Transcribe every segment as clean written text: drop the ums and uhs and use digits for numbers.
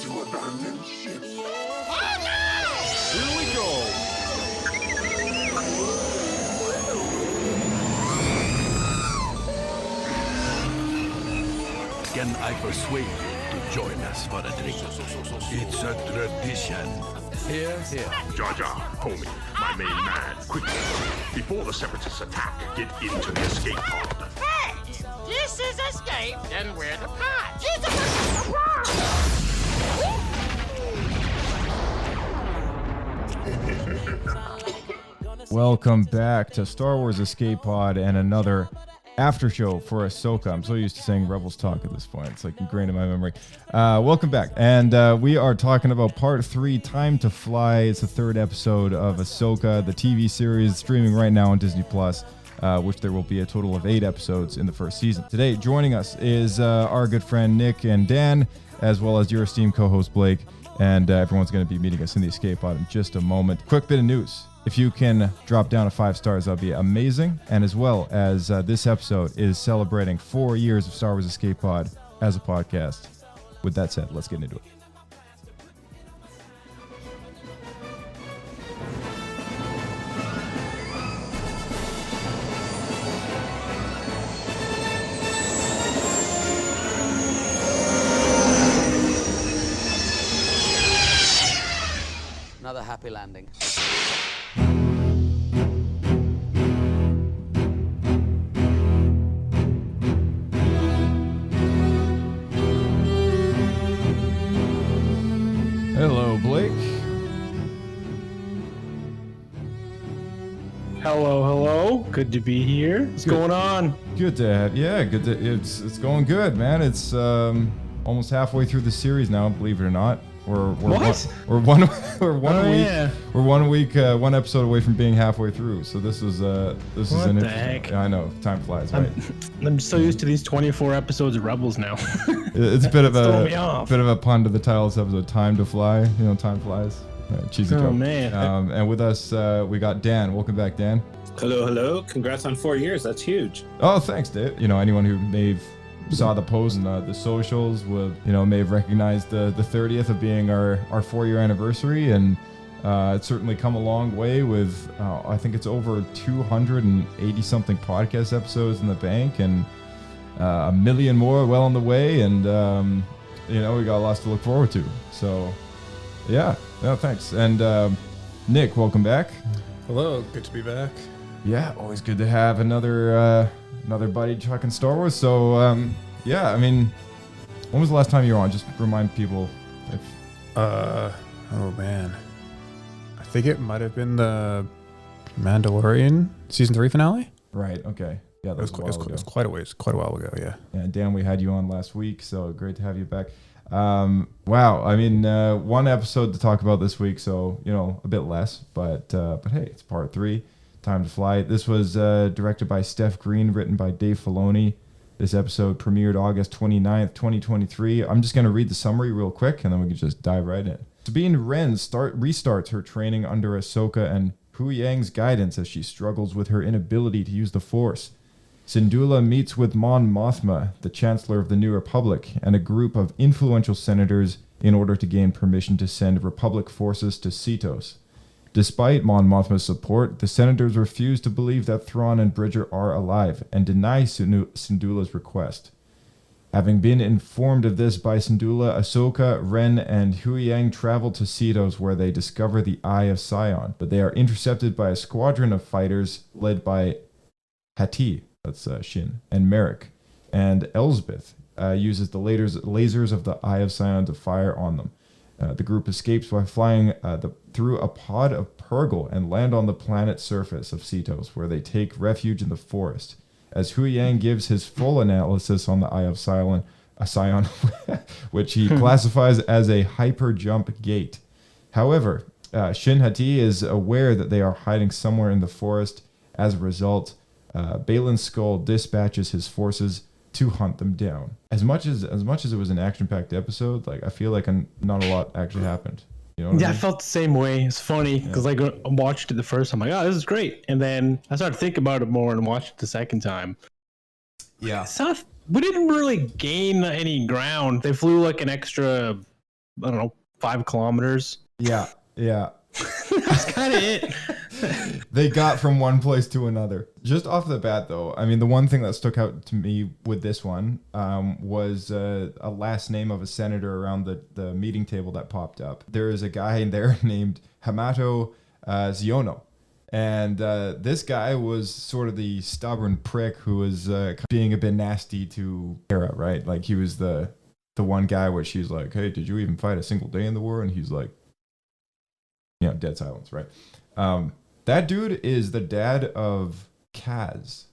to abandon ship. Oh no! Here we go. Can I persuade you to join us for a drink? It's a tradition. Here, here. Jar Jar, homie, my main man, quickly. Before the Separatists attack, get into the escape pod. Hey! This is escape, and we're the pod. Welcome back to Star Wars Escape Pod and another after show for Ahsoka. I'm so used to saying Rebels Talk at this point. It's like ingrained in my memory. Welcome back. And we are talking about part 3, Time to Fly. It's the 3rd episode of Ahsoka, the TV series streaming right now on Disney+, which there will be a total of 8 episodes in the first season. Today, joining us is our good friend Nick and Dan, as well as your esteemed co-host Blake. And everyone's going to be meeting us in the Escape Pod in just a moment. Quick bit of news. If you can drop down to 5 stars, that'd be amazing. And as well as this episode is celebrating 4 years of Star Wars Escape Pod as a podcast. With that said, let's get into it. Another happy landing. Hello, Blake. Hello. Good to be here. What's going on? Good to have. Yeah, good to. It's going good, man. It's almost halfway through the series now. Believe it or not. We're What? We're one Oh, week. yeah. We're 1 week, one episode away from being halfway through. So this is an What interesting. the heck? Yeah, I know. Time flies, right? I'm so used to these 24 episodes of Rebels now. It's a bit of throwing me off. a pun to the title of this episode. Time to Fly. You know, time flies. Cheesy Oh, joke. man. And with us, we got Dan. Welcome back, Dan. Hello. Congrats on 4 years. That's huge. Oh, thanks, Dave. You know, anyone who may have saw the post and the socials would, may have recognized the 30th of being our 4-year anniversary, and it's certainly come a long way with I think it's over 280 something podcast episodes in the bank, and a million more well on the way, and we got lots to look forward to. So yeah, thanks. And Nick, welcome back. Hello, good to be back. Yeah, always good to have another buddy talking Star Wars. So, yeah, I mean, when was the last time you were on? Just remind people. Oh man, I think it might have been the Mandalorian season 3 finale. Right. Okay. Yeah, that was a while ago. It was quite a while ago. Yeah. Yeah, Dan, we had you on last week, so great to have you back. Wow. I mean, one episode to talk about this week, so a bit less, but hey, it's part 3. Time to Fly. This was directed by Steph Green, written by Dave Filoni. This episode premiered August 29th, 2023. I'm just going to read the summary real quick, and then we can just dive right in. Sabine Wren restarts her training under Ahsoka and Hu Yang's guidance as she struggles with her inability to use the Force. Syndulla meets with Mon Mothma, the Chancellor of the New Republic, and a group of influential senators in order to gain permission to send Republic forces to Cetos. Despite Mon Mothma's support, the senators refuse to believe that Thrawn and Bridger are alive and deny Syndulla's request. Having been informed of this by Syndulla, Ahsoka, Wren, and Huyang travel to Cetos, where they discover the Eye of Sion, but they are intercepted by a squadron of fighters led by Hati, that's Shin, and Merrick, and Elsbeth uses the lasers of the Eye of Sion to fire on them. The group escapes by flying through a pod of Purgle and land on the planet's surface of Cetos, where they take refuge in the forest. As Huyang gives his full analysis on the Eye of Sion, which he classifies as a hyper jump gate. However, Shin Hati is aware that they are hiding somewhere in the forest. As a result, Baylan Skoll dispatches his forces to hunt them down. As much as it was an action-packed episode, like I feel like not a lot actually happened. You know what I I mean? felt the same way. It's funny because I watched it the first time, like, oh, this is great, and then I started thinking about it more and watched it the second time. Yeah. We didn't really gain any ground. They flew like an extra I don't know, 5 kilometers. Yeah. That's kind of it. They got from one place to another. Just off the bat, though, I mean, the one thing that stuck out to me with this one was a last name of a senator around the meeting table that popped up. There is a guy in there named Hamato Ziono. And this guy was sort of the stubborn prick who was being a bit nasty to Hera, right? Like, he was the one guy where she's like, hey, did you even fight a single day in the war? And he's like, dead silence, right? That dude is the dad of Kaz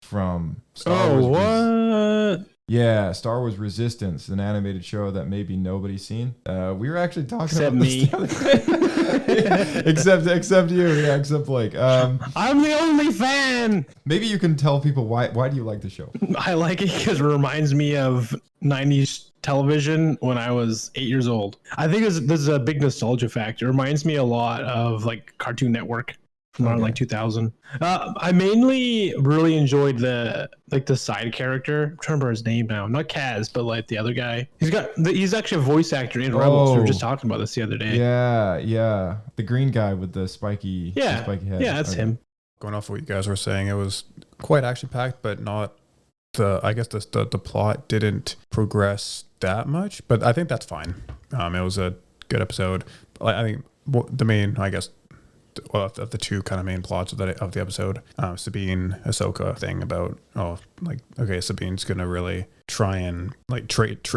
from Star Wars. What? Yeah, Star Wars Resistance, an animated show that maybe nobody's seen. We were actually talking Except about me. except you, yeah, except Blake. I'm the only fan. Maybe you can tell people why do you like the show? I like it because it reminds me of 90s television when I was 8 years old. I think this is a big nostalgia factor. It reminds me a lot of like Cartoon Network from around like 2000. I mainly really enjoyed the side character. I'm trying to remember his name now. Not Kaz, but like the other guy. He's actually a voice actor in Rebels. We were just talking about this the other day. Yeah. The green guy with the spiky head. Yeah, that's him. Going off what you guys were saying, it was quite action packed, but not I guess the plot didn't progress that much, but I think that's fine. It was a good episode. I think the main, I guess, of the two kind of main plots of the episode, Sabine Ahsoka thing about Sabine's gonna really try and like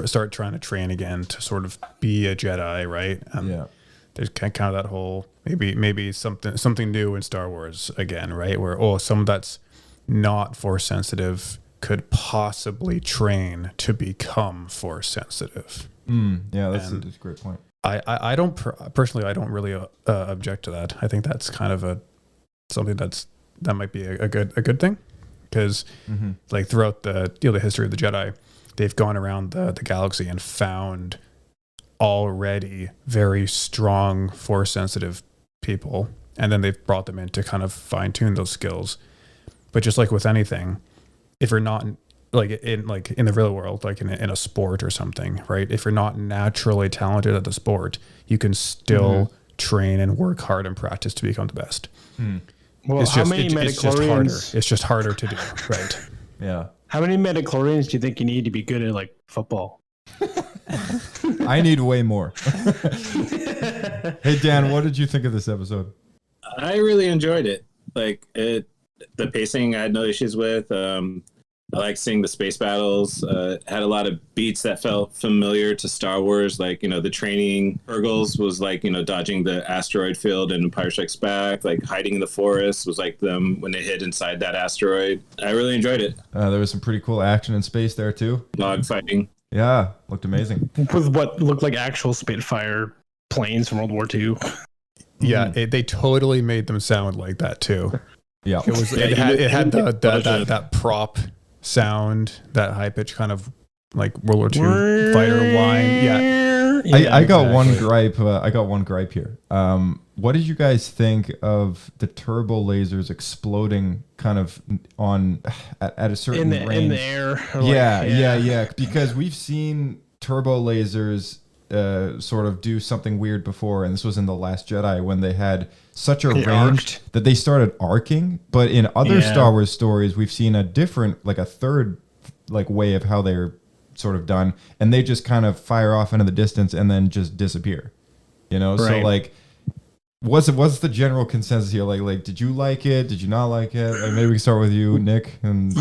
start trying to train again to sort of be a Jedi, right? Yeah. There's kind of that whole maybe something new in Star Wars again, right? Where someone that's not Force sensitive could possibly train to become Force sensitive. Yeah, that's a great point. I don't personally, I don't really object to that. I think that's kind of something that might be a good thing, because like throughout the history of the Jedi, they've gone around the galaxy and found already very strong Force sensitive people, and then they've brought them in to kind of fine tune those skills. But just like with anything, if you're not in the real world, like in a sport or something, right? If you're not naturally talented at the sport, you can still train and work hard and practice to become the best. Well, it's how many midichlorians? It's just harder to do, right? Yeah. How many midichlorians do you think you need to be good at like football? I need way more. Hey Dan, what did you think of this episode? I really enjoyed it. The pacing I had no issues with. I like seeing the space battles. Had a lot of beats that felt familiar to Star Wars. Like, the training hurdles was like, dodging the asteroid field in Empire Strikes Back. Like hiding in the forest was like them when they hid inside that asteroid. I really enjoyed it. There was some pretty cool action in space there too. Log fighting. Yeah, looked amazing. With what looked like actual Spitfire planes from World War II. Yeah, they totally made them sound like that too. Yeah, it had that prop sound, that high pitch kind of like World War II fighter whine. Yeah, I got one gripe. I got one gripe here. What did you guys think of the turbo lasers exploding kind of at a certain range in the air? Yeah. Because we've seen turbo lasers sort of do something weird before, and this was in The Last Jedi when they had such a range that they started arcing. But in other Star Wars stories, we've seen a different, like a third, like way of how they're sort of done, and they just kind of fire off into the distance and then just disappear. So like, what's the general consensus here? Like, did you like it? Did you not like it? Like, maybe we can start with you, Nick. And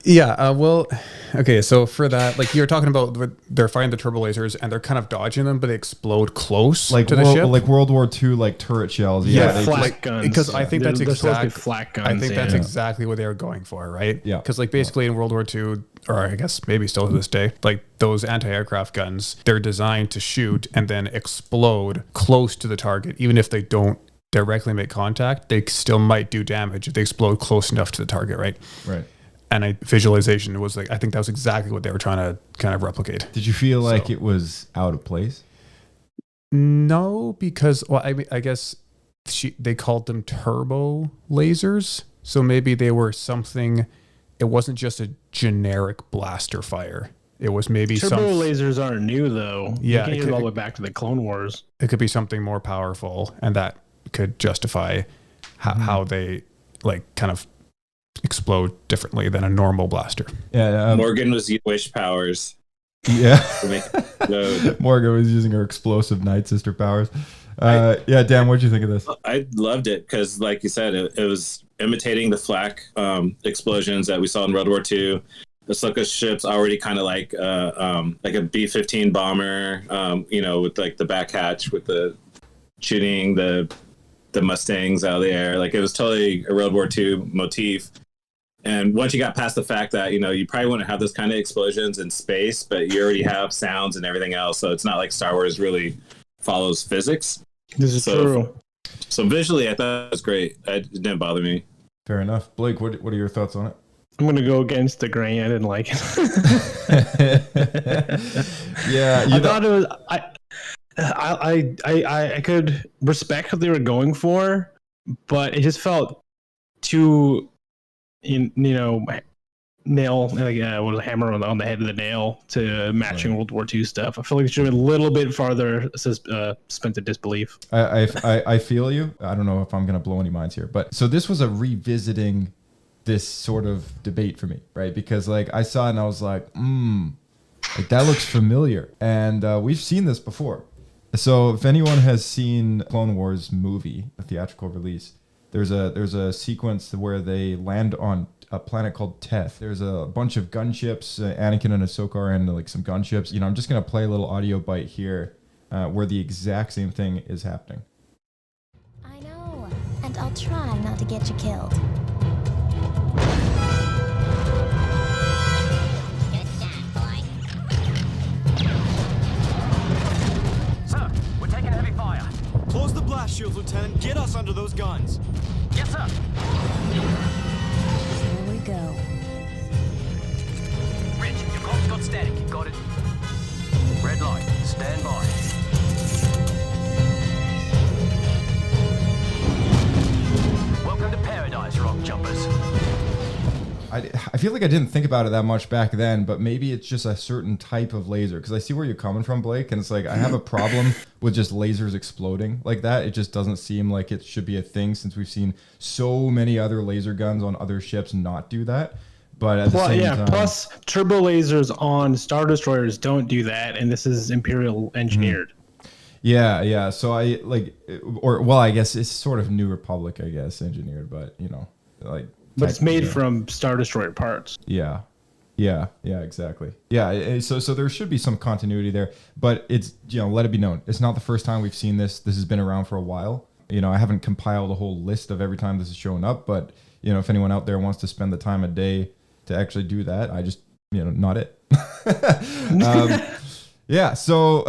well, okay. So for that, like you're talking about, they're fighting the turbo lasers and they're kind of dodging them, but they explode close to the ship, like World War II, like turret shells. Flat guns. Because I think that's exactly flat guns. I think that's exactly what they were going for, right? Yeah. Because like basically in World War II, or I guess maybe still to this day, like those anti-aircraft guns, they're designed to shoot and then explode close to the target, even if they don't directly make contact, they still might do damage if they explode close enough to the target, right? Right. And visualization was like, I think that was exactly what they were trying to kind of replicate. Did you feel like it was out of place? No, because I guess they called them turbo lasers, so maybe they were something. It wasn't just a generic blaster fire. it was maybe Turbo lasers aren't new though. Yeah, you can use it all the way back to the Clone Wars. It could be something more powerful, and that could justify how they like kind of explode differently than a normal blaster. Yeah, Morgan was using wish powers. Yeah, To make it explode. Morgan was using her explosive Night Sister powers. Yeah, Dan, what'd you think of this? I loved it because, like you said, it was imitating the flak explosions that we saw in World War II. Ahsoka's ship's already kind of like a B-15 bomber, with like the back hatch with the shooting the Mustangs out of the air. Like it was totally a World War II motif. And once you got past the fact that, you probably wouldn't have those kind of explosions in space, but you already have sounds and everything else. So it's not like Star Wars really follows physics. This is true. So visually, I thought it was great. It didn't bother me. Fair enough. Blake, what are your thoughts on it? I'm gonna go against the grain. I didn't like it. Yeah, I thought it was. I could respect what they were going for, but it just felt too, nail like with a hammer on the head of the nail to matching World War II stuff. I feel like it should have been a little bit farther spent to disbelief. I feel you. I don't know if I'm gonna blow any minds here, but so this was a revisiting this sort of debate for me, right? Because like I saw it and I was like, like that looks familiar, and we've seen this before. So if anyone has seen Clone Wars movie, the theatrical release, there's a sequence where they land on a planet called Teth. There's a bunch of gunships. Anakin and Ahsoka are in like some gunships. I'm just gonna play a little audio bite here where the exact same thing is happening. I know, and I'll try not to get you killed. Good job, boy. Sir, we're taking heavy fire. Close the blast shields, Lieutenant. Get us under those guns. Yes, sir. Here we go. Rich, your comp's got static. Got it. Red light. Stand by. Welcome to paradise, rock jumpers. I feel like I didn't think about it that much back then, but maybe it's just a certain type of laser. Because I see where you're coming from, Blake, and it's like I have a problem with just lasers exploding like that. It just doesn't seem like it should be a thing since we've seen so many other laser guns on other ships not do that. But at the same time, plus turbo lasers on Star Destroyers don't do that, and this is Imperial engineered. Yeah. So I I guess it's sort of New Republic, I guess, engineered, but But it's made from Star Destroyer parts. Yeah, exactly. Yeah, so there should be some continuity there, but it's, let it be known, it's not the first time we've seen this. This has been around for a while. I haven't compiled a whole list of every time this is showing up, but, if anyone out there wants to spend the time of day to actually do that, I just, not it. Yeah, so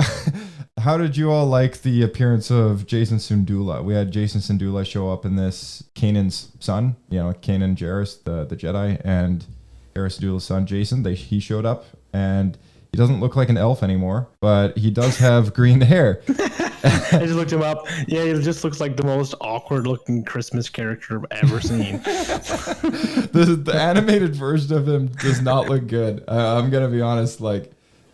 how did you all like the appearance of Jason Syndulla? We had Jason Syndulla show up in this, Kanan's son, Kanan Jarrus, the Jedi, and Hera Syndulla's son, Jason. He showed up, and he doesn't look like an elf anymore, but he does have green hair. I just looked him up. Yeah, he just looks like the most awkward-looking Christmas character I've ever seen. The animated version of him does not look good. I'm gonna be honest, I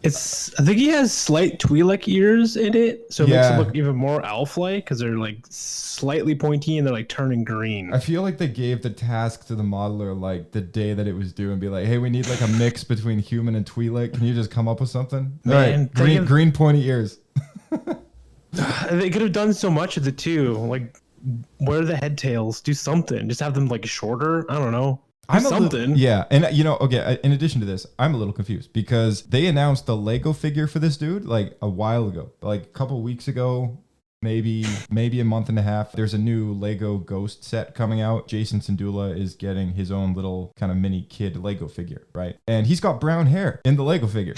think he has slight Twi'lek ears in it, so it makes him look even more elf-like because they're like slightly pointy and they're like turning green. I feel like they gave the task to the modeler like the day that it was due and be like, hey, we need like a mix between human and Twi'lek. Can you just come up with something? Man, all right, green pointy ears. They could have done so much of it too. Like, wear the head tails, do something. Just have them like shorter. I don't know. Something. And okay, in addition to this, I'm a little confused because they announced the Lego figure for this dude like a while ago, like a couple weeks ago, maybe a month and a half. There's a new Lego Ghost set coming out. Jason Syndulla is getting his own little kind of mini kid Lego figure, right? And he's got brown hair in the Lego figure.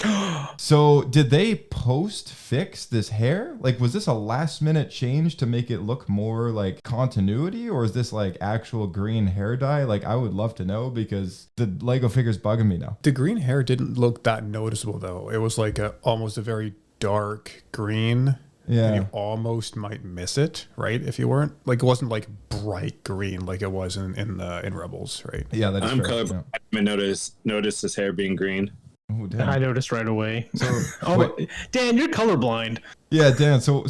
So did they post-fix this hair? Like, was this a last-minute change to make it look more like continuity, or is this like actual green hair dye? Like, I would love to know because the Lego figure's bugging me now. The green hair didn't look that noticeable though. It was like almost a very dark green. Yeah, and you almost might miss it, right? If you weren't like, it wasn't like bright green like it was in Rebels, right? Yeah, that is I'm fair. colorblind. I didn't even notice his hair being green. Oh, damn. I noticed right away. So, Oh, Dan, you're colorblind. yeah, Dan. So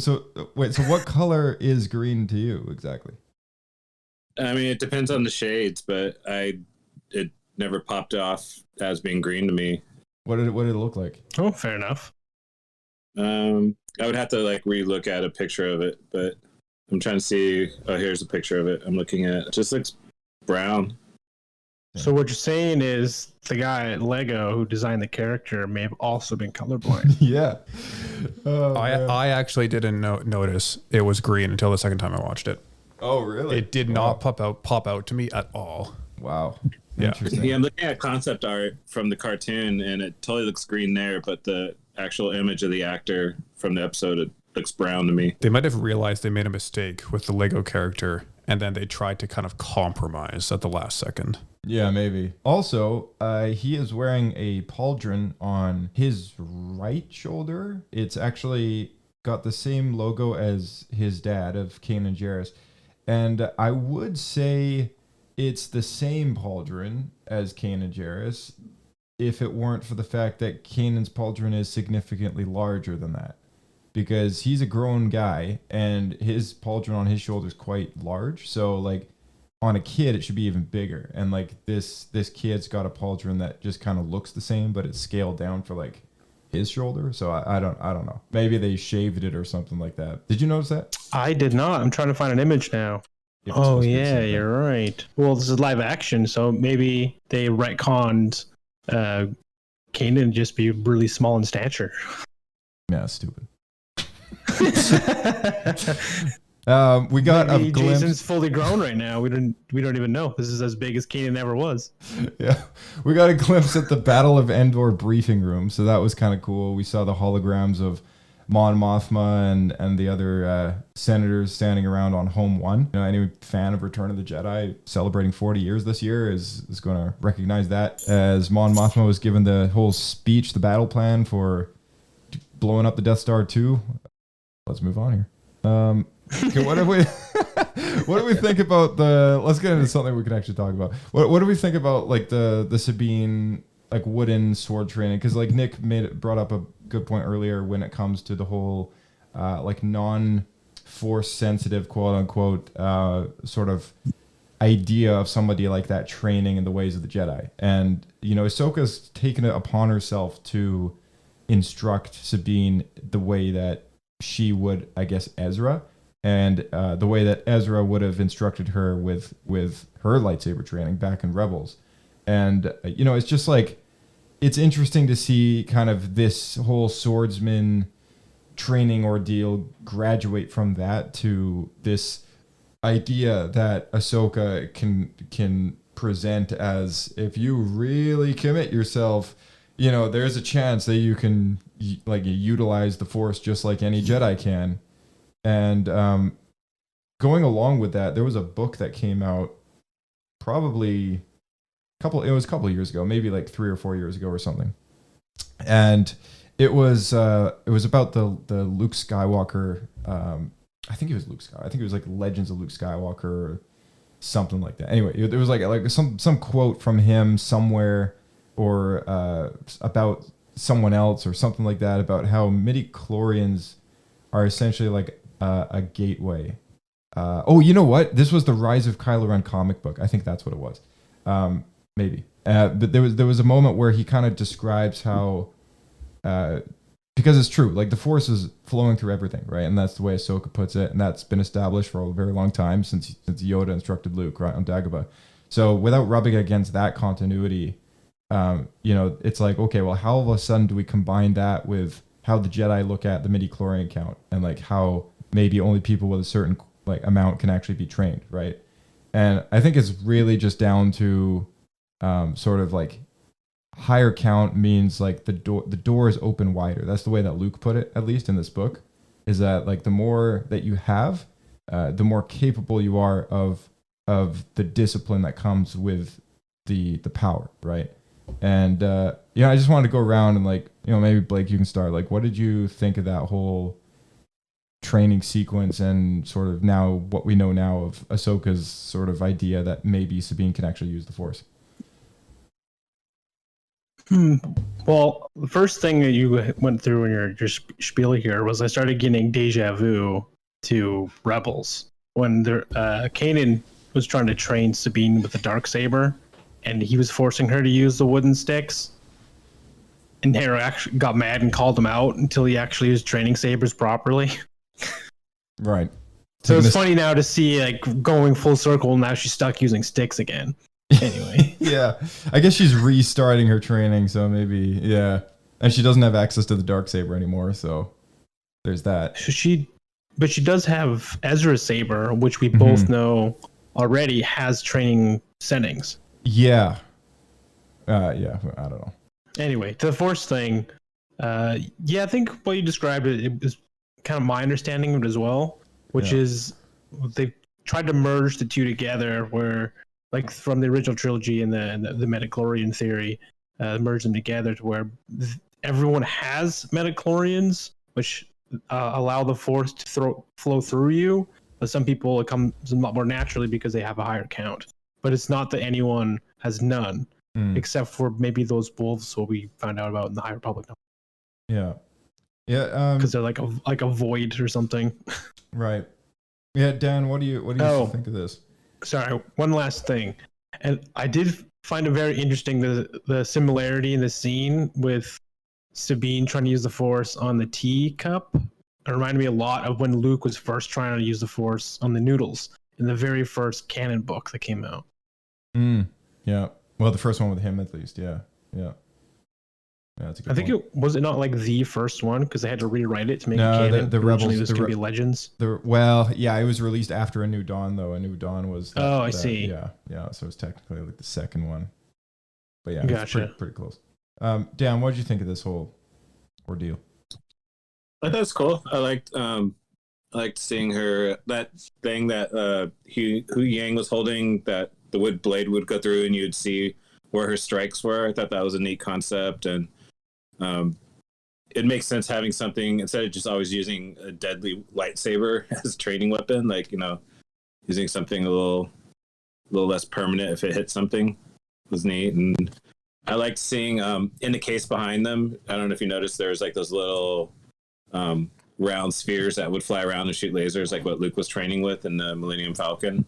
wait. So what color is green to you exactly? I mean, it depends on the shades, but it never popped off as being green to me. What did it look like? Oh, fair enough. I would have to like re-look at a picture of it, but I'm trying to see. Oh, here's a picture of it. I'm looking at. It just looks brown. So what you're saying is the guy at Lego who designed the character may have also been colorblind. Yeah. Oh, I actually didn't notice it was green until the second time I watched it. Oh, really? It did not pop out to me at all. Wow. Yeah. Interesting. Yeah, I'm looking at concept art from the cartoon, and it totally looks green there, but the actual image of the actor from the episode, it looks brown to me. They might have realized they made a mistake with the Lego character, and then they tried to kind of compromise at the last second. Yeah, maybe. Also, he is wearing a pauldron on his right shoulder. It's actually got the same logo as his dad of Kanan Jarrus. And I would say it's the same pauldron as Kanan Jarrus if it weren't for the fact that Kanan's pauldron is significantly larger than that. Because he's a grown guy and his pauldron on his shoulder is quite large. So like on a kid, it should be even bigger. And like this kid's got a pauldron that just kind of looks the same, but it's scaled down for like his shoulder. So I don't know. Maybe they shaved it or something like that. Did you notice that? I did not. I'm trying to find an image now. Oh yeah, you're right. Well, this is live action, so maybe they retconned Kanan just be really small in stature. Yeah, stupid. We got maybe a glimpse. Jason's fully grown right now. We don't even know. This is as big as Kanan ever was. Yeah, we got a glimpse at the Battle of Endor briefing room, so that was kind of cool. We saw the holograms of Mon Mothma and the other senators standing around on Home One. You know, any fan of Return of the Jedi celebrating 40 years this year is going to recognize that, as Mon Mothma was given the whole speech, the battle plan for blowing up the Death Star 2. Let's move on here. Okay, what do we think about the? Let's get into something we can actually talk about. What do we think about like the Sabine like wooden sword training? Because like Nick brought up a good point earlier when it comes to the whole like non-force sensitive quote unquote sort of idea of somebody like that training in the ways of the Jedi. And you know, Ahsoka's taken it upon herself to instruct Sabine the way that she would, I guess, Ezra, and the way that Ezra would have instructed her with her lightsaber training back in Rebels. And you know, it's just like, it's interesting to see kind of this whole swordsman training ordeal graduate from that to this idea that Ahsoka can present as, if you really commit yourself, you know, there's a chance that you can like utilize the Force just like any Jedi can. And going along with that, there was a book that came out probably it was a couple of years ago, maybe like 3 or 4 years ago or something. And it was about the Luke Skywalker. I think it was Luke Skywalker. I think it was like Legends of Luke Skywalker or something like that. Anyway, there was like some quote from him somewhere, or about someone else or something like that, about how midi-chlorians are essentially like a gateway. Oh, you know what? This was the Rise of Kylo Ren comic book. I think that's what it was. Maybe. But there was a moment where he kind of describes how, because it's true, like the Force is flowing through everything, right? And that's the way Ahsoka puts it, and that's been established for a very long time since Yoda instructed Luke, right, on Dagobah. So without rubbing against that continuity, you know, it's like, okay, well, how all of a sudden do we combine that with how the Jedi look at the midi-chlorian count, and like how maybe only people with a certain like amount can actually be trained, right? And I think it's really just down to sort of like higher count means like the door is open wider. That's the way that Luke put it, at least in this book, is that like the more that you have, the more capable you are of the discipline that comes with the power, right? And you know, I just wanted to go around and like, you know, maybe Blake, you can start. Like, what did you think of that whole training sequence and sort of now what we know now of Ahsoka's sort of idea that maybe Sabine can actually use the Force? Well, the first thing that you went through in your spiel here was I started getting deja vu to Rebels when Kanan was trying to train Sabine with the Darksaber, and he was forcing her to use the wooden sticks. And Hera actually got mad and called him out until he actually used training sabers properly. Right. So it's funny now to see like going full circle. And now she's stuck using sticks again. Anyway. Yeah, I guess she's restarting her training, so maybe yeah, and she doesn't have access to the Darksaber anymore, so there's that. But she does have Ezra's saber, which we both know already has training settings. Yeah. Yeah, I don't know. Anyway, to the Force thing, yeah, I think what you described it is kind of my understanding of it as well, which is they tried to merge the two together, where like from the original trilogy and the midichlorian theory, merge them together to where everyone has midichlorians, which allow the Force to flow through you. But some people it comes a lot more naturally because they have a higher count. But it's not that anyone has none. Except for maybe those wolves what we found out about in the High Republic. Yeah, because they're like a void or something. Right. Yeah, Dan, what do you think of this? Sorry, one last thing, and I did find it very interesting the similarity in the scene with Sabine trying to use the Force on the teacup. It reminded me a lot of when Luke was first trying to use the Force on the noodles in the very first canon book that came out. Yeah. Well, the first one with him, at least. Yeah. That's a good I think point. it not like the first one because they had to rewrite it to make it No, canon. the Originally, Rebels, this could be Legends. Well, yeah, it was released after A New Dawn, though. A New Dawn was. I see. Yeah. So it's technically like the second one. But yeah, Gotcha. it's pretty close. Dan, what did you think of this whole ordeal? I thought it was cool. I liked seeing her, that thing that Hu Yang was holding, that the wood blade would go through and you'd see where her strikes were. I thought that was a neat concept, and it makes sense having something instead of just always using a deadly lightsaber as a training weapon, like, you know, using something a little less permanent if it hits something was neat. And I liked seeing in the case behind them, I don't know if you noticed, there's like those little round spheres that would fly around and shoot lasers, like what Luke was training with in the Millennium Falcon.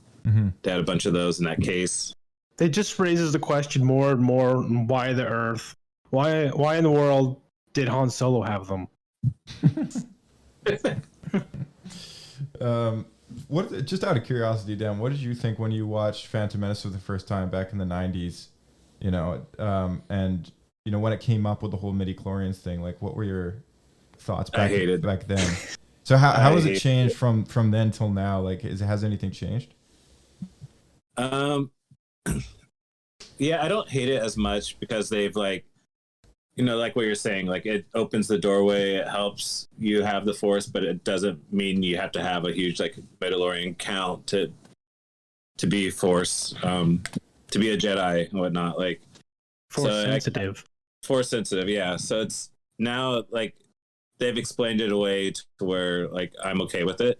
They had a bunch of those in that case. It just raises the question more and more: why the Earth? Why in the world did Han Solo have them? What? Just out of curiosity, Dan, what did you think when you watched Phantom Menace for the first time back in the 90s? You know, and you know when it came up with the whole midichlorians thing, like what were your thoughts back then? So how has it changed from then till now? Like, has anything changed? Yeah, I don't hate it as much because they've like, you know, like what you're saying, like it opens the doorway, it helps you have the Force, but it doesn't mean you have to have a huge like Mandalorian count to be Force, to be a Jedi and whatnot. Like Force sensitive. Force sensitive, yeah. So it's now like they've explained it away to where like I'm okay with it.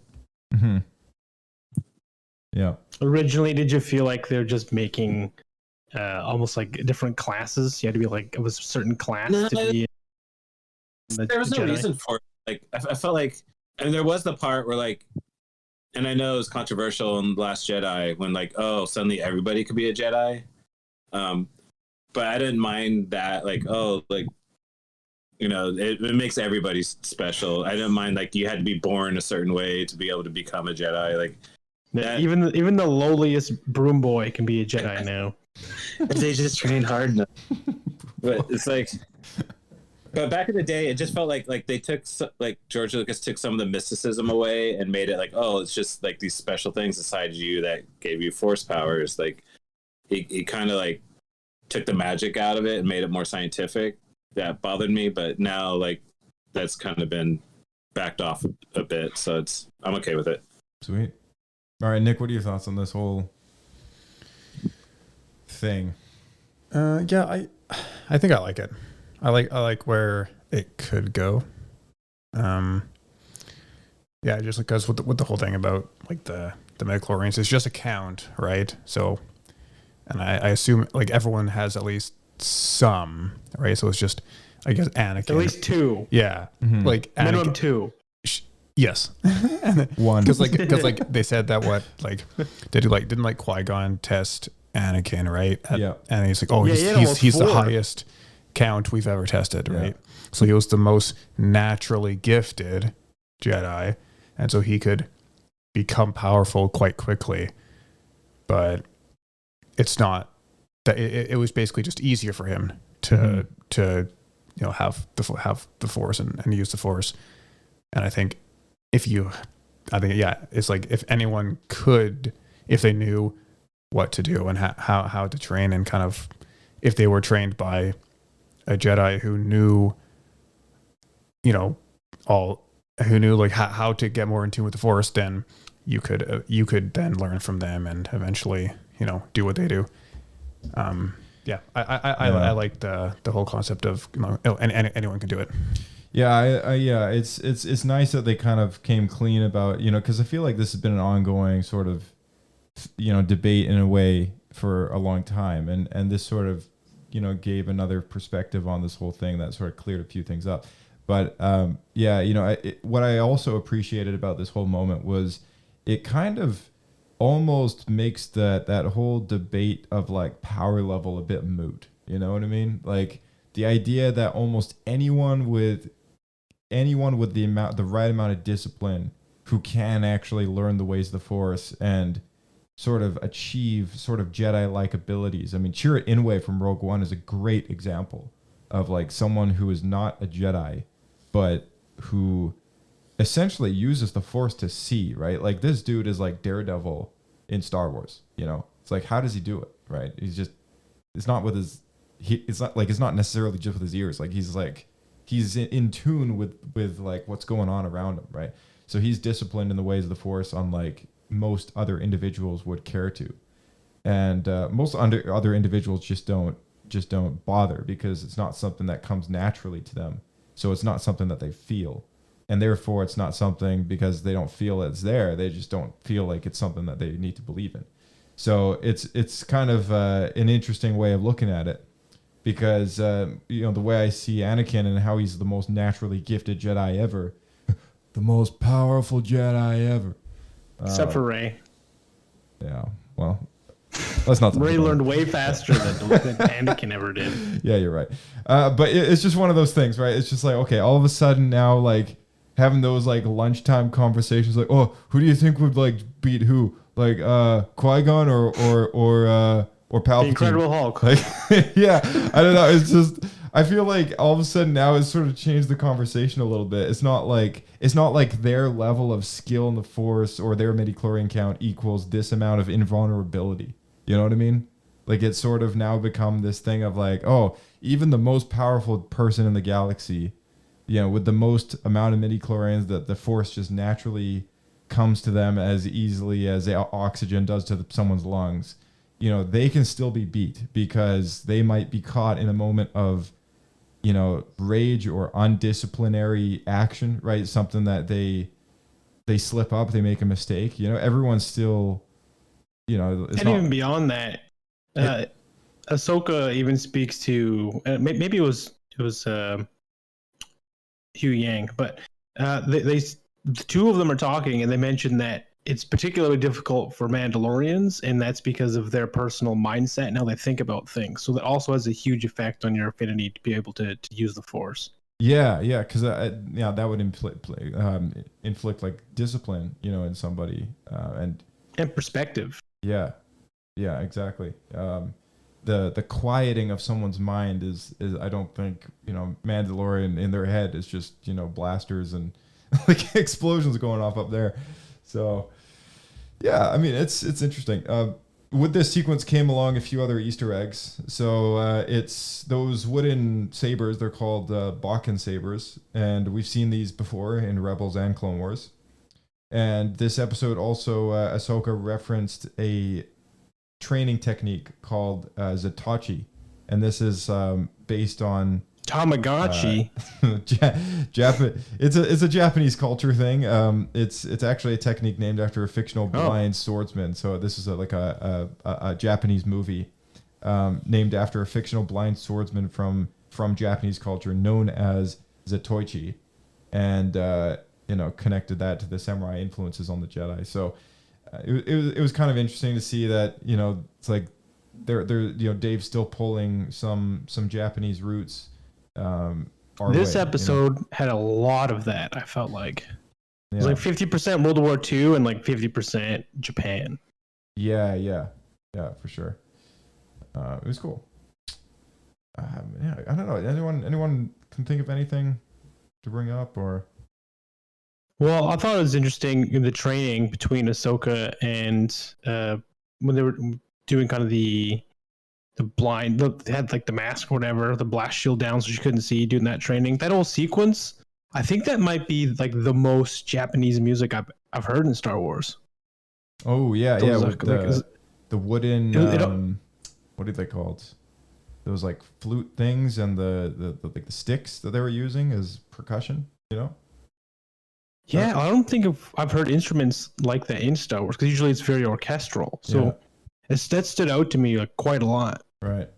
Yeah. Originally, did you feel like they're just making almost like different classes? You had to be like of a certain class to be. There was no reason for it. Like I felt like, and there was the part where like, and I know it was controversial in The Last Jedi when like, oh, suddenly everybody could be a Jedi. But I didn't mind that. Like, oh, like, you know, it makes everybody special. I didn't mind like you had to be born a certain way to be able to become a Jedi. Like. That, even the lowliest broom boy can be a Jedi now. They just train hard enough. But it's like, but back in the day, it just felt like they took like George Lucas took some of the mysticism away and made it like, oh, it's just like these special things inside you that gave you Force powers. Like he kind of like took the magic out of it and made it more scientific. That bothered me, but now like that's kind of been backed off a bit, so I'm okay with it. Sweet. All right, Nick, what are your thoughts on this whole thing? Yeah, I think I like it. I like where it could go. Yeah, just because with the whole thing about like the midichlorians, it's just a count, right? So, and I assume like everyone has at least some, right? So it's just, I guess, Anakin. At least 2. Yeah. Like Minimum Anakin, 2. yes. One. Because like they said that didn't like Qui-Gon test Anakin, right? And he's like, oh, he's the highest count we've ever tested, right? So he was the most naturally gifted Jedi, and so he could become powerful quite quickly. But it's not that it was basically just easier for him to have the Force and use the Force. And I think it's like if anyone could, if they knew what to do and how to train, and kind of if they were trained by a Jedi who knew, like how to get more in tune with the Force, then you could then learn from them and eventually, do what they do. I like the whole concept of, and anyone can do it. Yeah, it's nice that they kind of came clean about, because I feel like this has been an ongoing sort of, debate in a way for a long time, and this sort of, gave another perspective on this whole thing that sort of cleared a few things up. But what I also appreciated about this whole moment was it kind of almost makes that whole debate of like power level a bit moot. You know what I mean? Like the idea that almost anyone with the right amount of discipline who can actually learn the ways of the Force and sort of achieve sort of Jedi-like abilities. I mean, Chirrut Inway from Rogue One is a great example of like someone who is not a Jedi, but who essentially uses the Force to see, right? Like this dude is like Daredevil in Star Wars, It's like, how does he do it, right? It's not necessarily just with his ears. Like he's in tune with like what's going on around him, right? So he's disciplined in the ways of the Force, unlike most other individuals would care to, and most other individuals just don't bother because it's not something that comes naturally to them. So it's not something that they feel, and therefore it's not something because they don't feel it's there. They just don't feel like it's something that they need to believe in. So it's kind of an interesting way of looking at it, because the way I see Anakin and how he's the most naturally gifted Jedi ever, the most powerful Jedi ever. Except for Rey. Yeah, well, let's not. Rey learned way faster than Anakin ever did. Yeah, you're right. But it's just one of those things, right? It's just like, okay, all of a sudden now, like having those like lunchtime conversations, like, oh, who do you think would like beat who? Like Qui-Gon or Palpatine? The Incredible Hulk. Like, yeah, I don't know. It's just, I feel like all of a sudden now it's sort of changed the conversation a little bit. It's not like their level of skill in the Force or their midichlorian count equals this amount of invulnerability. You know what I mean? Like it's sort of now become this thing of like, oh, even the most powerful person in the galaxy, with the most amount of midichlorians, that the Force just naturally comes to them as easily as oxygen does to someone's lungs. They can still be beat because they might be caught in a moment of, rage or undisciplinary action, right? Something that they slip up, they make a mistake. Everyone's still, even beyond that, Ahsoka even speaks to maybe it was Hugh Yang, but the two of them are talking and they mentioned that it's particularly difficult for Mandalorians, and that's because of their personal mindset and how they think about things. So that also has a huge effect on your affinity to be able to use the Force. Yeah, because that would inflict like discipline, in somebody, and perspective. Yeah, exactly. The quieting of someone's mind is I don't think Mandalorian in their head is just blasters and like explosions going off up there. So, yeah, I mean, it's interesting. With this sequence came along a few other Easter eggs. So it's those wooden sabers. They're called Bakken sabers. And we've seen these before in Rebels and Clone Wars. And this episode also, Ahsoka referenced a training technique called Zatachi. And this is based on Tamagotchi. It's a Japanese culture thing. It's actually a technique named after a fictional blind swordsman. So this is like a Japanese movie named after a fictional blind swordsman from Japanese culture known as Zatoichi, and connected that to the samurai influences on the Jedi. So it was kind of interesting to see that it's like they're Dave's still pulling some Japanese roots. This episode had a lot of that. I felt like it was like 50% World War II and like 50% Japan. Yeah, for sure. It was cool. I don't know. Anyone can think of anything to bring up or? Well, I thought it was interesting in the training between Ahsoka and when they were doing kind of the blind, they had like the mask or whatever, the blast shield down so she couldn't see, doing that training. That whole sequence, I think that might be like the most Japanese music I've heard in Star Wars. Oh yeah, Those with the wooden what are they called? Those like flute things and the like the sticks that they were using as percussion, Yeah, I don't think I've heard instruments like that in Star Wars because usually it's very orchestral. So that stood out to me like quite a lot. Right.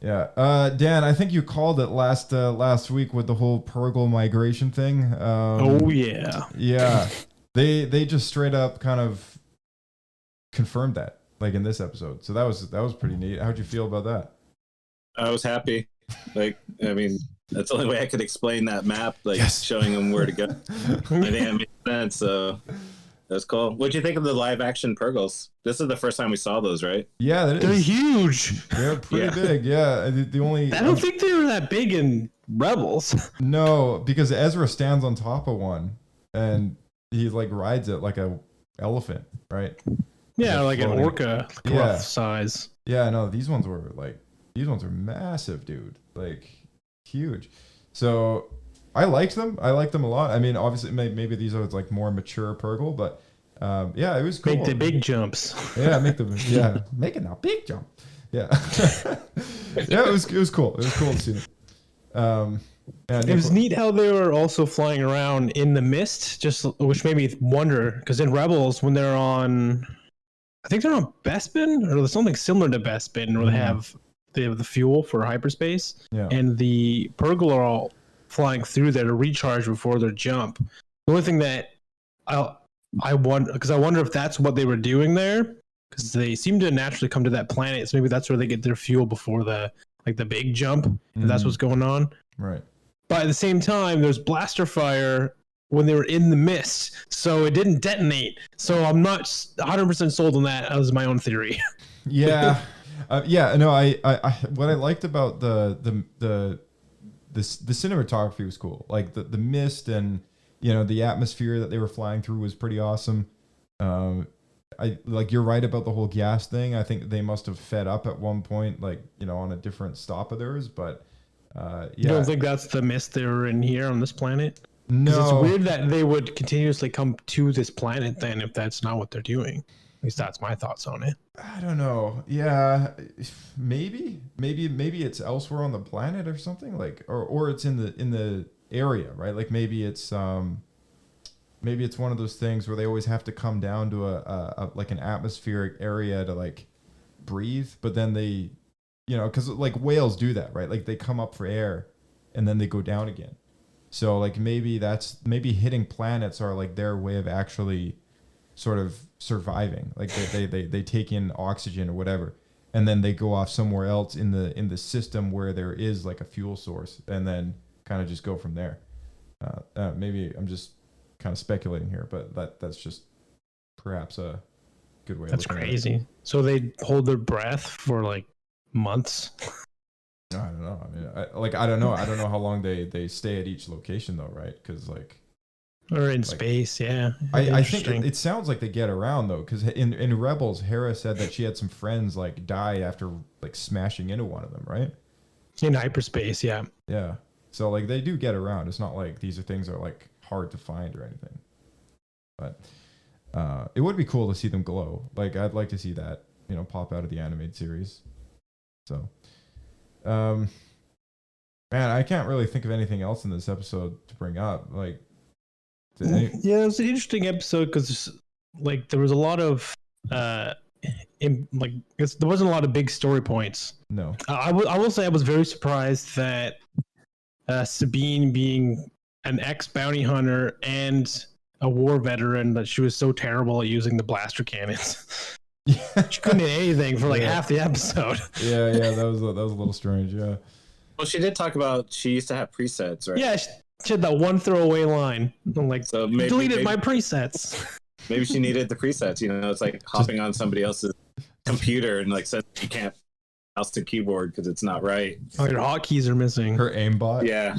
Yeah, Dan, I think you called it last week with the whole Purgle migration thing. Oh yeah. Yeah, they just straight up kind of confirmed that, like in this episode. So that was pretty neat. How'd you feel about that? I was happy. Like, I mean, that's the only way I could explain that map, like showing them where to go. I think that made sense. So that's cool. What'd you think of the live action Purgles? This is the first time we saw those, right? Yeah, they're huge. They're pretty big. Yeah, the only I don't think they were that big in Rebels. No, because Ezra stands on top of one and he like rides it like a elephant, right? Yeah, like an orca rough size. Yeah, no, these ones were massive, dude. Like huge. So I liked them. I liked them a lot. I mean, obviously, maybe these are like more mature Purgle, but it was cool. Make the big jumps. Yeah, making a big jump. Yeah, yeah, it was cool. It was cool to see them. It was neat how they were also flying around in the mist, which made me wonder because in Rebels, when they're on, I think they're on Bespin or something similar to Bespin, where they have the fuel for hyperspace, and the Purgle are all flying through there to recharge before their jump. The only thing that I wonder if that's what they were doing there, because they seem to naturally come to that planet, so maybe that's where they get their fuel before the big jump. If that's what's going on, right? But at the same time, there's blaster fire when they were in the mist, so it didn't detonate. So I'm not 100% sold on that as my own theory. Yeah. No, I what I liked about the cinematography was cool. Like the mist and the atmosphere that they were flying through was pretty awesome. You're right about the whole gas thing. I think they must have fed up at one point, like on a different stop of theirs. But You don't think that's the mist they were in here on this planet? No, it's weird that they would continuously come to this planet then if that's not what they're doing. At least that's my thoughts on it. I don't know. Yeah, maybe it's elsewhere on the planet or something, like, or it's in the area, right? Like maybe it's one of those things where they always have to come down to a like an atmospheric area to like breathe, but then they, because like whales do that, right? Like they come up for air and then they go down again. So like maybe hitting planets are like their way of actually sort of surviving. Like they take in oxygen or whatever, and then they go off somewhere else in the system where there is like a fuel source, and then kind of just go from there. Maybe I'm just kind of speculating here, but that's just perhaps a good way. That's crazy. So they hold their breath for like months. I don't know. I mean, I don't know. I don't know how long they stay at each location though, right? Because like. Or in space, yeah. I think it sounds like they get around though, because in Rebels, Hera said that she had some friends like die after like smashing into one of them, right? In hyperspace, yeah. Yeah. So like they do get around. It's not like these are things that are like hard to find or anything. But it would be cool to see them glow. Like I'd like to see that, pop out of the animated series. So, man, I can't really think of anything else in this episode to bring up. Like. Yeah, it was an interesting episode because like there was a lot of there wasn't a lot of big story points. No. I will say I was very surprised that Sabine, being an ex bounty hunter and a war veteran, that she was so terrible at using the blaster cannons. She couldn't hit anything for like half the episode. Yeah, that was a little strange. Yeah. Well, she did talk about she used to have presets, right? Yeah, she had that one throwaway line. I'm like, so deleted my presets. Maybe she needed the presets. You know, it's like hopping on somebody else's computer and like says you can't mouse to keyboard because it's not right. Oh, your hotkeys are missing. Her aimbot. Yeah.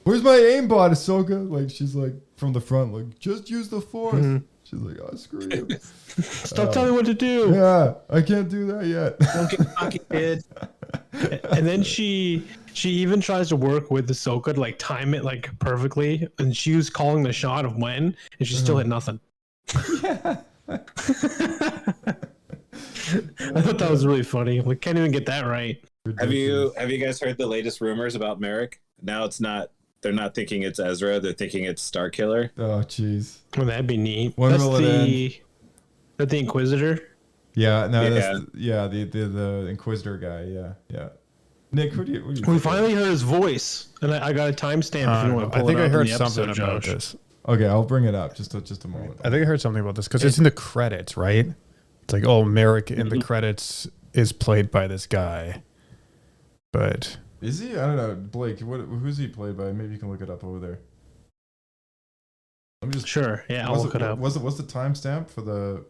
Where's my aimbot, Ahsoka? Like, she's like from the front, like, just use the Force. Mm-hmm. She's like, oh, screw you. Stop telling me what to do. Yeah, I can't do that yet. Don't get cocky, kid. And then she even tries to work with Ahsoka to like time it like perfectly, and she was calling the shot of when, and she still hit nothing. Yeah. I thought that was really funny. We can't even get that right. Have you guys heard the latest rumors about Merrick? Now it's not. They're not thinking it's Ezra. They're thinking it's Starkiller. Oh, jeez. Well, that'd be neat. When that's will it end? That's the Inquisitor. Yeah, no, the Inquisitor guy. Yeah. Nick, who do you we finally heard his voice, and I got a timestamp. If you want to pull I think I heard something about this. Okay, I'll bring it up. Just a moment. I think I heard something about this because it's in the credits, right? It's like, oh, Merrick in the credits is played by this guy, but is he? I don't know, Blake. Who's he played by? Maybe you can look it up over there. Let me just. Sure. Yeah, I'll look it up. What's the timestamp for the?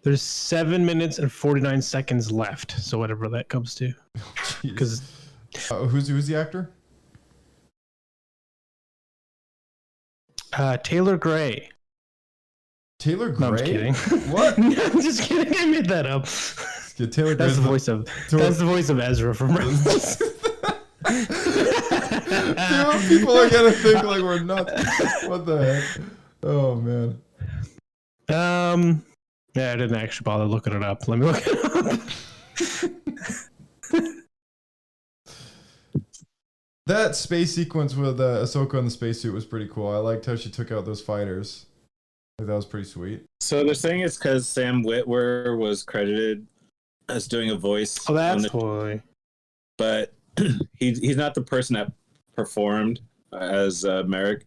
There's 7 minutes and 49 seconds left. So whatever that comes to. Because who's the actor? Taylor Gray. Taylor Gray? No, I'm just kidding. What? No, I'm just kidding. I made that up. Yeah, Taylor That's the voice of Ezra from Rebels. People are gonna think like we're nuts. What the heck? Oh man. Yeah, I didn't actually bother looking it up. Let me look it up. That space sequence with Ahsoka in the spacesuit was pretty cool. I liked how she took out those fighters. Like, that was pretty sweet. So they're saying it's because Sam Witwer was credited as doing a voice. Oh, that's why. But he's not the person that performed as Merrick.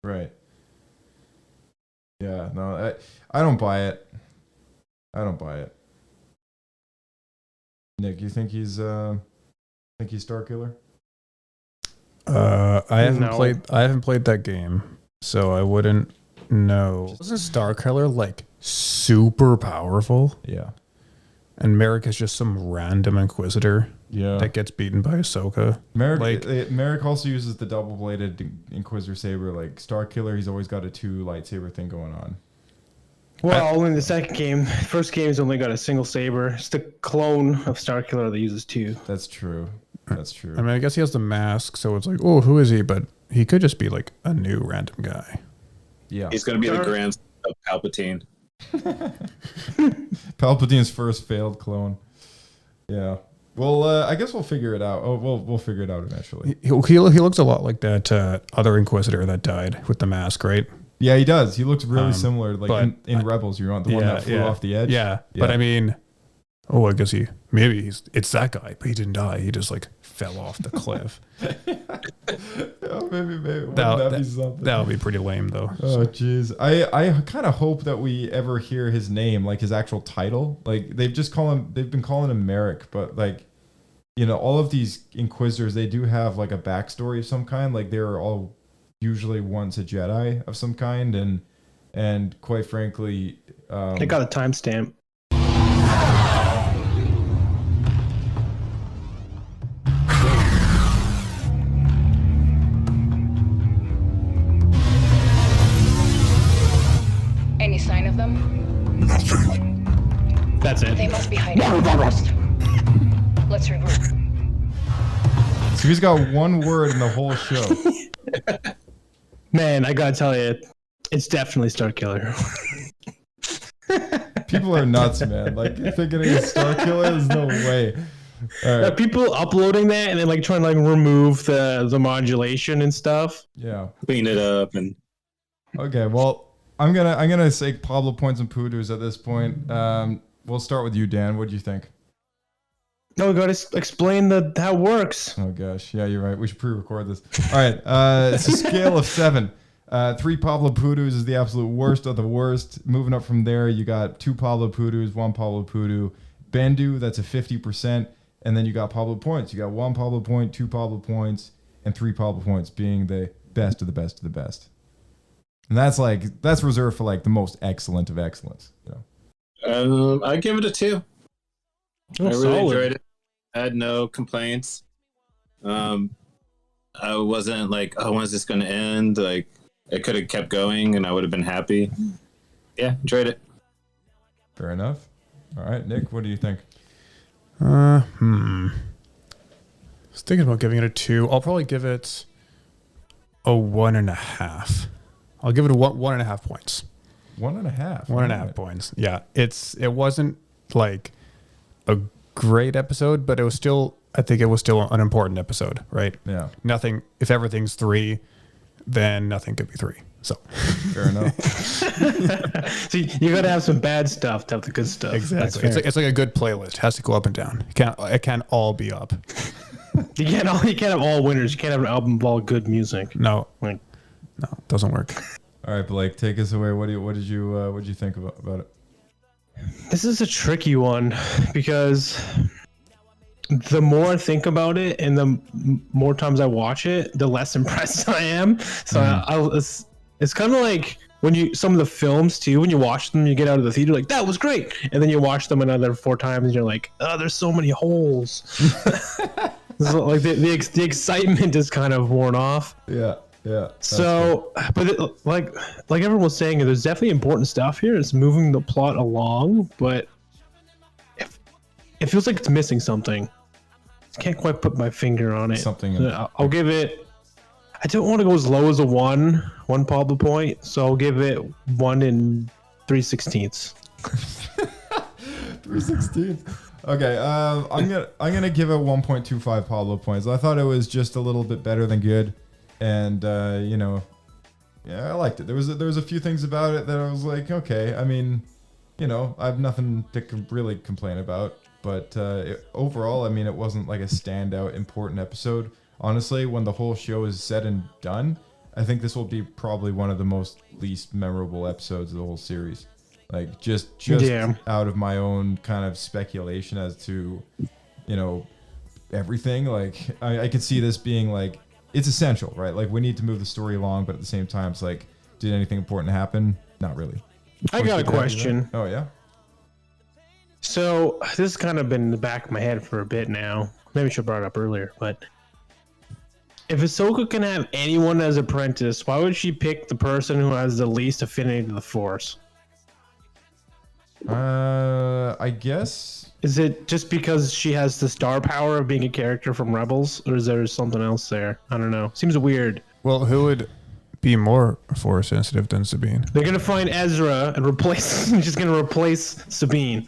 Right. Yeah, no, I don't buy it. Nick, you think he's Starkiller? I haven't played that game, so I wouldn't know. Wasn't Starkiller like super powerful? Yeah. And Merrick is just some random Inquisitor that gets beaten by Ahsoka. Merrick also uses the double-bladed Inquisitor saber. Like Starkiller, he's always got a 2 lightsaber thing going on. Well, only in the second game. First game's only got a single saber. It's the clone of Starkiller that uses 2. That's true. I mean, I guess he has the mask, so it's like, oh, who is he? But he could just be like a new random guy. Yeah. He's going to be the grandson of Palpatine. Palpatine's first failed clone. Yeah. Well, I guess we'll figure it out. Oh, we'll figure it out eventually. He looks a lot like that other Inquisitor that died with the mask, right? Yeah, he does. He looks really similar. Like in Rebels, you're on the one that flew off the edge. Yeah. But I mean, I guess it's that guy, but he didn't die. He just like fell off the cliff. Maybe. That be something? That would be pretty lame, though. Oh, jeez. I kind of hope that we ever hear his name, like his actual title. Like they've been calling him Merrick, but like, you know, all of these Inquisitors, they do have like a backstory of some kind. Like they're all usually once a Jedi of some kind, and quite frankly, they got a timestamp. Any sign of them? Nothing. That's it. They must be hiding. Let's regroup. So he's got one word in the whole show. Man, I gotta tell you, it's definitely Starkiller. People are nuts, man. Like, thinking it's Starkiller, there's no way. All right. People uploading that and then like trying to like remove the modulation and stuff. Yeah. Clean it up and. Okay. Well, I'm gonna say Pablo points and poodos at this point. We'll start with you, Dan. What do you think? No, we gotta explain how it works. Oh gosh, yeah, you're right. We should pre-record this. All right, it's a scale of 7. 3 Pablo poodos is the absolute worst of the worst. Moving up from there, you got 2 Pablo poodos, 1 Pablo poodoo. Bendu, that's a 50%, and then you got Pablo points. You got 1 Pablo point, 2 Pablo points, and 3 Pablo points, being the best of the best of the best. And that's reserved for like the most excellent of excellence. You know? I give it a 2. I really enjoyed it. I had no complaints. I wasn't like, oh, when is this going to end? Like, it could have kept going and I would have been happy. Yeah, enjoyed it. Fair enough. All right, Nick, what do you think? I was thinking about giving it a 2. I'll probably give it a 1.5. I'll give it a 1.5 points. 1.5. 1.5 points. Yeah, it wasn't like a great episode, but I think it was still an important episode, right? Yeah. Nothing. If everything's 3, then nothing could be 3. So fair enough. So you got to have some bad stuff to have the good stuff. Exactly. It's like a good playlist. It has to go up and down. It can't all be up. You can't have all winners. You can't have an album of all good music. No, it doesn't work. All right, Blake, take us away. What did you think about it? This is a tricky one because the more I think about it and the more times I watch it, the less impressed I am. So it's kind of like when some of the films too, when you watch them, you get out of the theater like, that was great. And then you watch them another 4 times and you're like, oh, there's so many holes. So like the excitement is kind of worn off. Yeah. Yeah. So, but like everyone was saying, there's definitely important stuff here. It's moving the plot along, but it feels like it's missing something. I can't quite put my finger on it. I'll give it. I don't want to go as low as a 1 Pablo point, so I'll give it 1 3/16. 3/16. Okay. I'm gonna give it 1.25 Pablo points. I thought it was just a little bit better than good. And I liked it. There was a few things about it that I was like, okay. I mean, I have nothing to really complain about. But overall, I mean, it wasn't like a standout important episode. Honestly, when the whole show is said and done, I think this will be probably one of the least memorable episodes of the whole series. Like just out of my own kind of speculation as to, everything. Like I could see this being like. It's essential, right? Like we need to move the story along, but at the same time, it's like, did anything important happen? Not really. I got a question. Oh yeah. So this has kind of been in the back of my head for a bit now. Maybe I should have brought it up earlier, but if Ahsoka can have anyone as apprentice, why would she pick the person who has the least affinity to the Force? I guess. Is it just because she has the star power of being a character from Rebels, or is there something else there? I don't know. Seems weird. Well, who would be more Force sensitive than Sabine? They're gonna find Ezra and replace. She's gonna replace Sabine.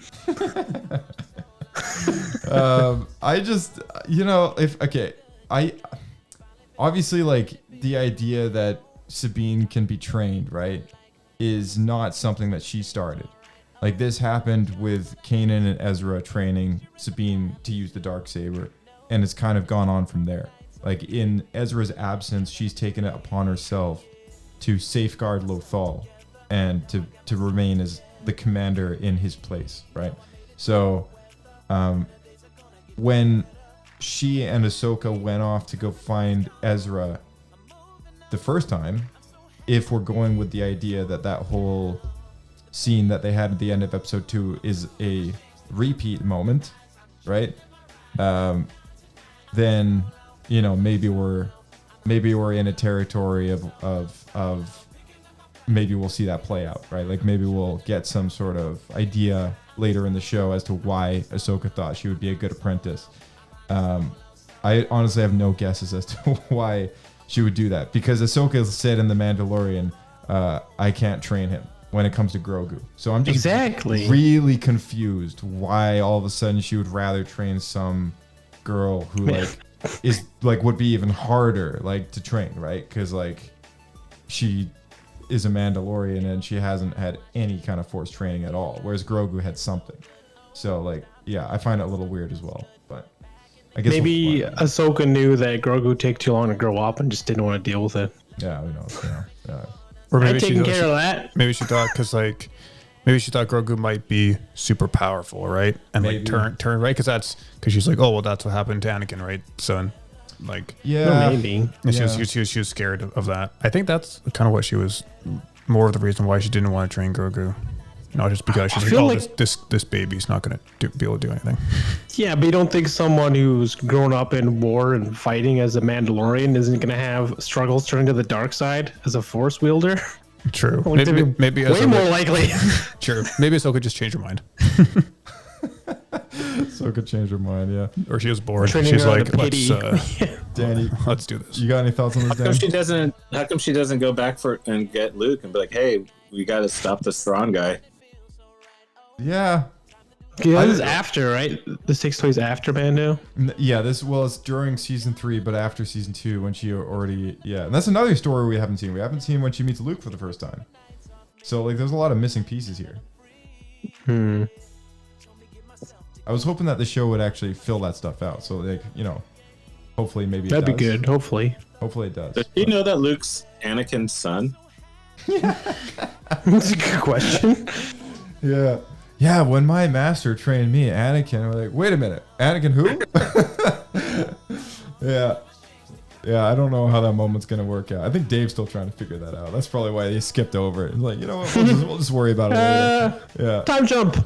I just, I obviously like the idea that Sabine can be trained, right, is not something that she started. Like this happened with Kanan and Ezra training Sabine to use the Darksaber, and it's kind of gone on from there. Like in Ezra's absence, she's taken it upon herself to safeguard Lothal and to remain as the commander in his place, right? So when she and Ahsoka went off to go find Ezra the first time, if we're going with the idea that whole scene that they had at the end of episode 2 is a repeat moment, right? Then maybe we're in a territory of maybe we'll see that play out, right? Like maybe we'll get some sort of idea later in the show as to why Ahsoka thought she would be a good apprentice. I honestly have no guesses as to why she would do that, because Ahsoka said in The Mandalorian, I can't train him. when it comes to Grogu. So I'm just Exactly. really confused why all of a sudden she would rather train some girl who like is like would be even harder like to train, right? Because like she is a Mandalorian and she hasn't had any kind of Force training at all, whereas Grogu had something. So like, yeah, I find it a little weird as well. But I guess maybe Ahsoka knew that Grogu would take too long to grow up and just didn't want to deal with it. Yeah, who knows? Yeah. Or maybe I'm taking care of that. Maybe she thought maybe she thought Grogu might be super powerful, right? And Maybe. like turn right because she's like, oh well, that's what happened to Anakin, right? So like Yeah, maybe. and she was scared of that. I think that's kind of what she was more of the reason why she didn't want to train Grogu. Not just because she's like, oh, this baby's not going to be able to do anything. Yeah, but you don't think someone who's grown up in war and fighting as a Mandalorian isn't going to have struggles turning to the dark side as a Force wielder? True. Like, Maybe way more likely. True. Maybe Ahsoka just changed her mind. Ahsoka changed her mind, yeah. Or she was bored. Training She's her like, out of let's Danny, let's do this. you got any thoughts on this, How come Danny? How come she doesn't go back and get Luke and be like, hey, we got to stop this Thrawn guy? Yeah. Yeah, this is after, right? This takes place after Mando. Yeah, it's during season 3, but after season 2 when she already, and that's another story we haven't seen. We haven't seen when she meets Luke for the first time. So like, there's a lot of missing pieces here. I was hoping that the show would actually fill that stuff out. So like, hopefully maybe That'd be does. good. Hopefully. Hopefully it does. Does you know that Luke's Anakin's son? That's a good question. Yeah, when my master trained me, Anakin, we're like, wait a minute, Anakin who? Yeah, I don't know how that moment's gonna work out. I think Dave's still trying to figure that out. That's probably why he skipped over it. He's like, you know what, we'll just worry about it later. Yeah. Time jump.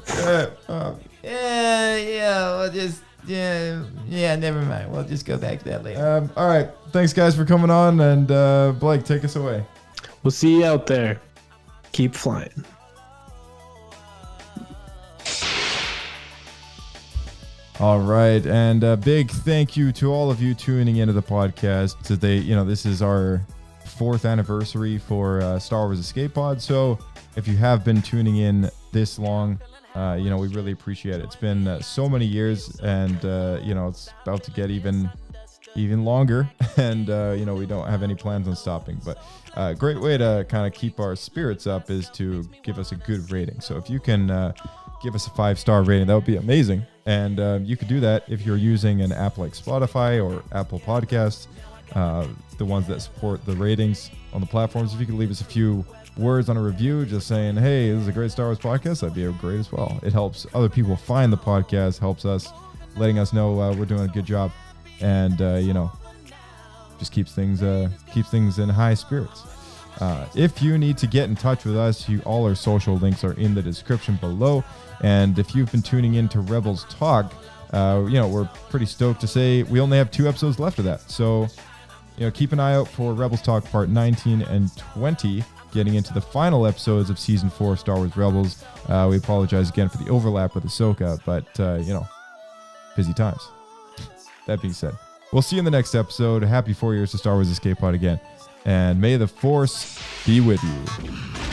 Never mind. We'll just go back to that later. All right, thanks guys for coming on, and Blake, take us away. We'll see you out there. Keep flying. All right, and a big thank you to all of you tuning into the podcast today. This is our 4th anniversary for Star Wars Escape Pod. So if you have been tuning in this long, we really appreciate it. It's been so many years, and it's about to get even longer, and we don't have any plans on stopping. But a great way to kind of keep our spirits up is to give us a good rating. So if you can give us a 5-star rating, that would be amazing. And you could do that if you're using an app like Spotify or Apple Podcasts, the ones that support the ratings on the platforms. If you could leave us a few words on a review just saying, hey, this is a great Star Wars podcast, that'd be great as well. It helps other people find the podcast, helps us, letting us know we're doing a good job, and just keeps things in high spirits. If you need to get in touch with us, all our social links are in the description below. And if you've been tuning in to Rebels Talk, we're pretty stoked to say we only have 2 episodes left of that. So, keep an eye out for Rebels Talk Part 19 and 20, getting into the final episodes of Season 4 of Star Wars Rebels. We apologize again for the overlap with Ahsoka, but, busy times. That being said, we'll see you in the next episode. Happy 4 years to Star Wars Escape Pod again. And may the Force be with you.